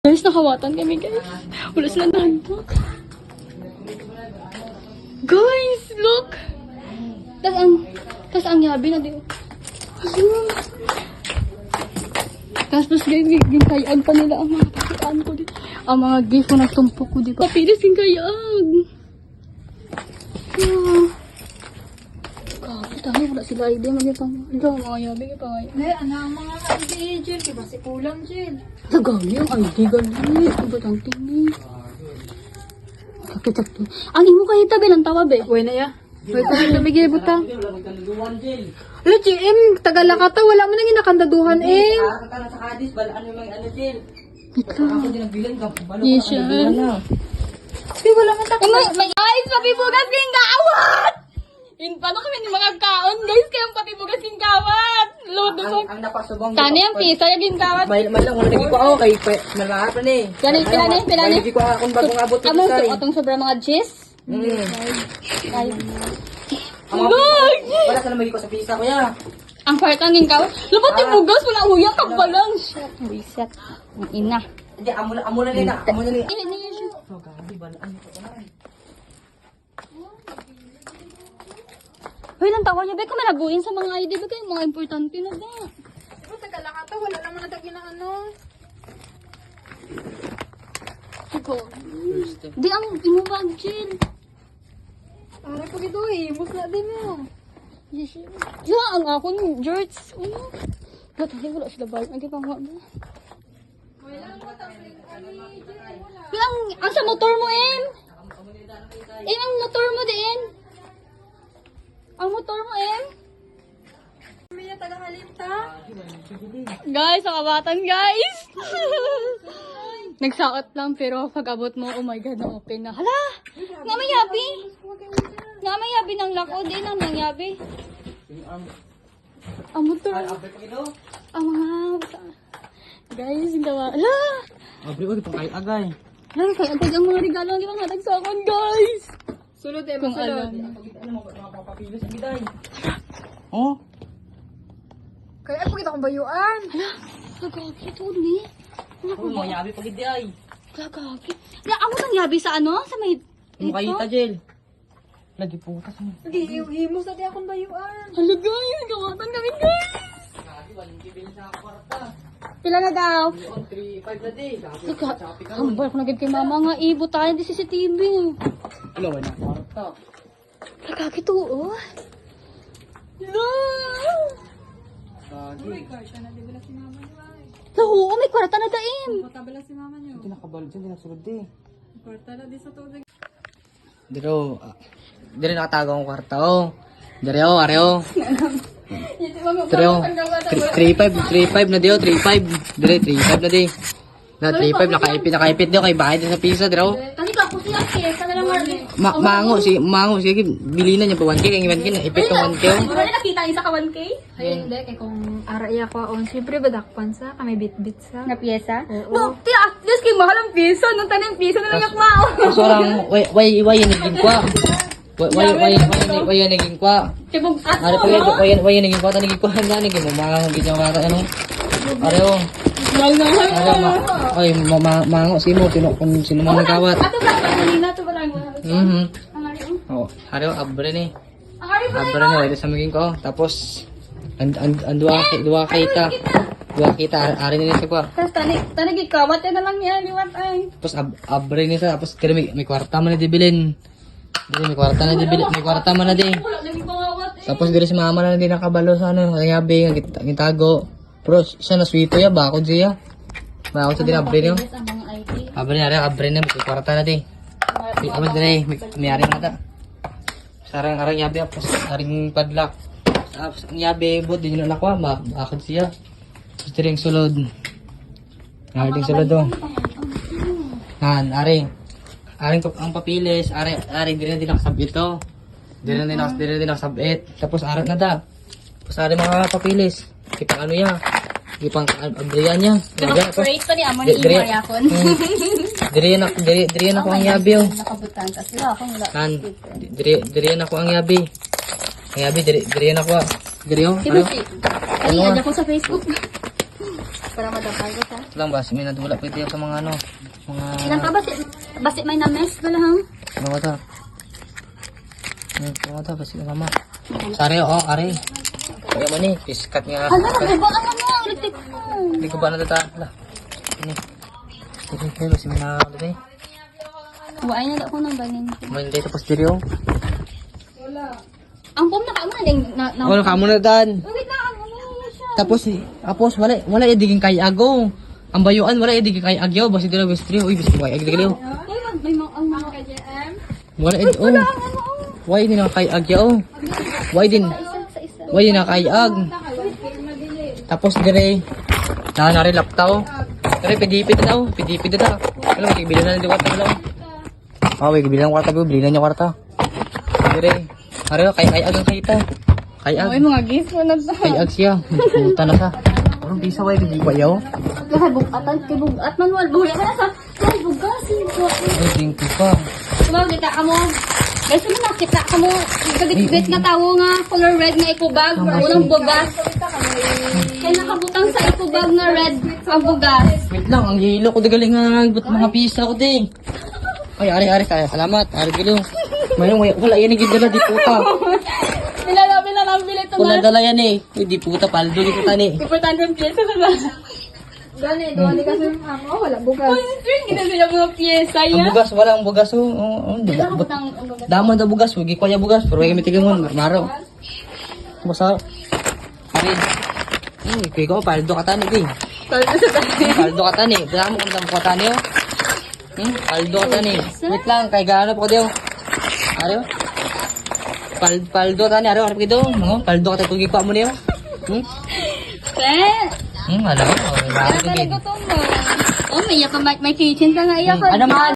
Guys, nakawatan kami guys. Wala sila nandok. Guys, look! Tas ang yabi na di. Ayun. Tapos guys, ginkayag pa nila ang mga pakitaan ko dito. Ang mga gift ko nagtumpok ko dito. Papilis ginkayag. Tayo, wala sila idea. Mga mga yabi ka pa ngayon. Ngayon, ano ang mga ID, Jill? Diba si kulang, Jill? Tagali ang ID, gali. Ang batang tingin. Sakit-sakit. Ang imo kayo tabi lang tawa, be. Uy na ya. Uy, kung ito bigay butang. Lo, GM, tagala ka to. Wala mo nang inakandaduhan, eh. Sa kadis, balaan mo yung ano, Jill. Ito. Ako din nagbilang ka. Yes, siya. Uy, wala man takot. May guys, papibugas yung gawat! Paano kami ni mga kaon, guys? Kaya ang papibugas yung gawat! Lodo mo. Ang napasubong. Sana yung pisa, yung gawat. May lang, wala naging ko ako kay malahat pa ni. Pilani. Naging ko ako kung bagong abot Among kay. atong sobrang mga gis. Ay. Wala sa lamagi ko sa pisa ko ya. Ang kwartang yung gawat. Lupot yung bugas, wala uyak, kabalang. Shit, reset. Ang ina. Hindi, amo na nila. Amo na nila. Ini siya. Oh, gabi, balaan mo ko na. Hoy, lang tawa niya, be, kung manabuin sa mga ID, be, kayo mga importante na ba? Uy, tagala ka to. Wala naman natagi na ano. Iko. Di ang imo bag, Jill. Para pag ito, eh. Musla din mo. Yes, yeah, ang akong George. Ano? Ba't wala sila bag? Ang pang ba? Ang sa motor mo, Em? Ang motor mo din. Ang motor mo, Em? Kami na taga-halimta. Guys, ang kabatan, guys! Nagsaot lang, pero pag abot mo, oh my God, na-open na. Hala! Nga may yabi! Nga may yabi ng lako, din ang nangyabi. Ang motor. Ang mga... Guys, yung gawa. Hala! Abre ko pang agay. Hala, kaya agad ang mga regalo ang mga nagsakan, guys! Sulod, eh. Kung Masulod. alam. Ano mo mapapapilos ang giday. Oh, Kaya pag ito kong bayuan. Gagagi, ito ni. ako mo yabi pag hindi ay. Gagagi. Na, ako nang yabi sa ano? Sa may... Mo kayita, Jill. Lagi putas mo. Hindi, himos natin akong bayuan. Hala, guys! Gawatan kami, guys! Kasi walang kibilin sa kwarta. Pila na daw? On 3-5 na day. Hambal ko naging kay mama nga, ibo tayo di CCTV. Wala na kwarta. Gagagi to, oh. No! Uy, karta na, di ba si mama niyo ay? Oo, may kwarta na daim. Matabala si mama niyo. Hindi nakabalot dyan, hindi nasulod eh. Karta na, di sa tubig. Dito nakatago ang kwarta oh. Dito areo. Dito 3-5 na dio, 3-5. Dito 3-5 na di. Na 3-5 nakaipit dio kay bahay din sa pisa dito. Kasi ka po siya, kaya na lang Mango sige bili na niya pa 1K kay 1K na ipit ng 1K. Di ba na nakita niya sa ka 1K? Ay, hindi. Kaya kung araya ko on, siyempre badakpan sa, kami bit-bit sa. Na pyesa? Oo. No, ti at least kay mahal ang piso. Nung tanim piso na lang yak mao. So lang way naging kwa. Way naging kwa. Tibog at Ari pa way naging kwa naging kwa na naging mo mga gidyo mga ano. Areo. Ay, mango si mo kung sino man nagkawat. Ato ba kanina to ba lang? Mhm. Ang ari. Oh, areo abre ni. Ang ari ba? Abre ni way sa maging ko. Tapos dua kita ari ni sa kwa. Tapos tanig ikawat yan na lang yan, liwat ay. Tapos abre ni sa tapos kaya may kwarta man na dibilin. Dili may kwarta na dibilin, may kwarta man na di. Wala naging pangawat eh. Tapos diri si mama na di nakabalo sa ano, kayabi nga gitago. Pero siya na sweeto ya, bakod siya. Bakod sa dinabre niyo. Ang mga ID. Abre na, may kwarta na di. Amat dire, may ari na ta. Sarang arang yabi apos aring padlock. Tapos ang yabi bod di na nakwa, bakod siya. Tapos dire ang sulod. Aring sulod do. Aring ang papilis, aring dire din nakasabit to. Dire din nakasabit. Tapos arat na da. Tapos aring mga papilis. Ipang ano ya? Ipang abriyan niya. Pero straight pa ni amo ni Dire- Imayakon. Dire na ko ang yabi oh. Nakabutan kasi wala akong wala. Kan, dire na ko ang yabi. Ang yabi dire na ko. Dire oh. Diba Ano? si? Ay, Ano? add ako sa Facebook. Para madapal ko sa. Ito lang ba? May nadula pwede sa mga ano. Mga... Ilan ka basi may na-mess ba lang? Ano ba ito? Ano ba ito? Basi mama. Sari oh, ari. Kaya mo ni, piskat nga. Hala, nagubaan na mo. Ulitik mo. Hindi ko ba na data? Hala. Ini. Sige, basi may nakakalo eh. Buhay na daw ko ng banin. May dito pa stereo. Ang pom na kaamo na din. Wala ka muna dan. Wait na, ano siya? Tapos wala idiging kay agaw. Ang bayuan wala idiging kay agyaw basi dira basi stereo. Uy, basi mo ay agyaw. Uy, may mga ang mga KJM. Wala id oh. Why din na kay agyaw? Why din? Sa isa. Why din na kay ag? Tapos dire na rin laptaw. Dire PDP daw, PDP daw. Ano bibilan na diwat na lang. Wait, bibilan ko kwarta, bibilan niya kwarta. Dire. Ari kay ag ang kita. Kay ag. Uy, mga gifts mo na sa. Kay ag siya. Puta na sa. Parang di sa way di ba yaw? Lahat bugatan kay bugat manual. Buhay ka na sa. Ay, bugasin ko. Ay, dingko pa. Sumaw, kita ka mo. Guys, mo nakita ka mo. Gagit nga tawo nga. Color red nga ecobag. Walang bugas. Kaya nakabutang sa ecobag nga red ang bugas. Wait lang, ang hilo ko di galing nga mga pisa ko din. Ay, ari kaya. Salamat. Ari gilo. Mayroong wala yan yung dala di puta. Pinalabili ito Kung nadala yan eh. Uy, di puta, paldo di puta ni. Importante yung pyesa sa lahat. Gani kasi wala bugas. Uy, string, ginasa yung mga pyesa Ang yan. bugas, wala ang bugas. Damon da bugas, huwag ko yung bugas. Pero huwag kami tigil mo, marmaro. Basta. Ari. Kuya ko, paldo ka tani di. Paldo ka tani. Dala mo kung damo ka tani oh. Paldo ka tani. Wait lang, kay gaano po ko diyo. Ari oh. Paldo tani, ari harap kido. Paldo ka tayo ko mo niyo. Pre, Alam mo, para ko to mo. Oh, may kitchen pa nga iya ko. Ano man?